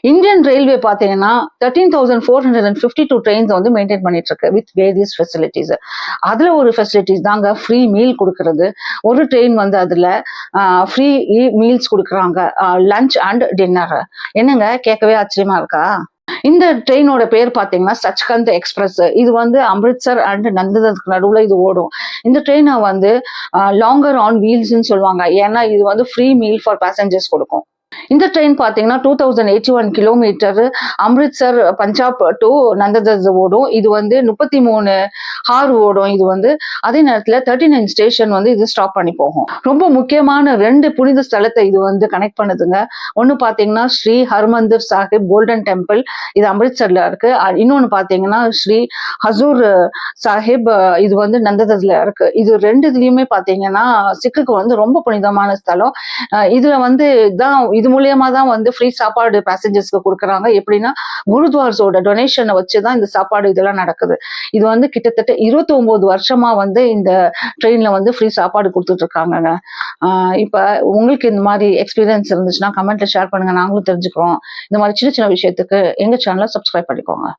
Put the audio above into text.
Indian railway பார்த்தீங்கன்னா 13,452 trains வந்து maintain பண்ணிட்டு இருக்கு வித் வேரியஸ் ஃபெசிலிட்டிஸ். அதுல ஒரு ஃபெசிலிட்டிஸ் தாங்க ஃப்ரீ மீல் கொடுக்கறது. ஒரு ட்ரெயின் வந்து அதுல ஃப்ரீ மீல்ஸ் கொடுக்குறாங்க, லஞ்ச் அண்ட் டின்னர். என்னங்க கேட்கவே ஆச்சரியமா இருக்கா? இந்த ட்ரெயினோட பேர் பார்த்தீங்கன்னா சச்கந்த் எக்ஸ்பிரஸ். இது வந்து அம்ரித்சர் அண்ட் நந்தனுக்கு நடுவில் இது ஓடும். இந்த ட்ரெயினை வந்து லாங்கர் ஆன் வீல்ஸ்ன்னு சொல்லுவாங்க, ஏன்னா இது வந்து ஃப்ரீ மீல் ஃபார் பேசஞ்சர்ஸ் கொடுக்கும். இந்த ட்ரெயின் பார்த்தீங்கன்னா 2081 கிலோமீட்டர் அம்ரித்சர் பஞ்சாப் டு நந்ததஸ் ஓடும். இது வந்து 33 ஹார் ஓடும். இது வந்து அதே நேரத்தில் 39 ஸ்டேஷன் வந்து இது ஸ்டாப் பண்ணி போகும். ரொம்ப முக்கியமான 2 புனித ஸ்தலத்தை இது வந்து கனெக்ட் பண்ணுதுங்க. ஒன்று பார்த்தீங்கன்னா ஸ்ரீ ஹர்மந்திர் சாஹிப் கோல்டன் டெம்பிள், இது அம்ரித்சர்ல இருக்கு. இன்னொன்று பார்த்தீங்கன்னா ஸ்ரீ ஹசூர் சாஹிப், இது வந்து நந்ததஸ்ல இருக்கு. இது 2 இதுலயுமே பார்த்தீங்கன்னா சிக்குக்கு வந்து ரொம்ப புனிதமான ஸ்தலம். இதுல வந்து இது மூலியமா தான் வந்து ஃப்ரீ சாப்பாடு பேசஞ்சர்ஸ்க்கு கொடுக்குறாங்க. எப்படின்னா குருத்வார்ஸோட டொனேஷனை வச்சுதான் இந்த சாப்பாடு இதெல்லாம் நடக்குது. இது வந்து கிட்டத்தட்ட 29 வருஷமா வந்து இந்த ட்ரெயின்ல வந்து ஃப்ரீ சாப்பாடு கொடுத்துட்டு இருக்காங்க. இப்ப உங்களுக்கு இந்த மாதிரி எக்ஸ்பீரியன்ஸ் இருந்துச்சுன்னா கமெண்ட்ல ஷேர் பண்ணுங்க, நாங்களும் தெரிஞ்சுக்கிறோம். இந்த மாதிரி சின்ன சின்ன விஷயத்துக்கு எங்க சேனலை சப்ஸ்கிரைப் பண்ணிக்கோங்க.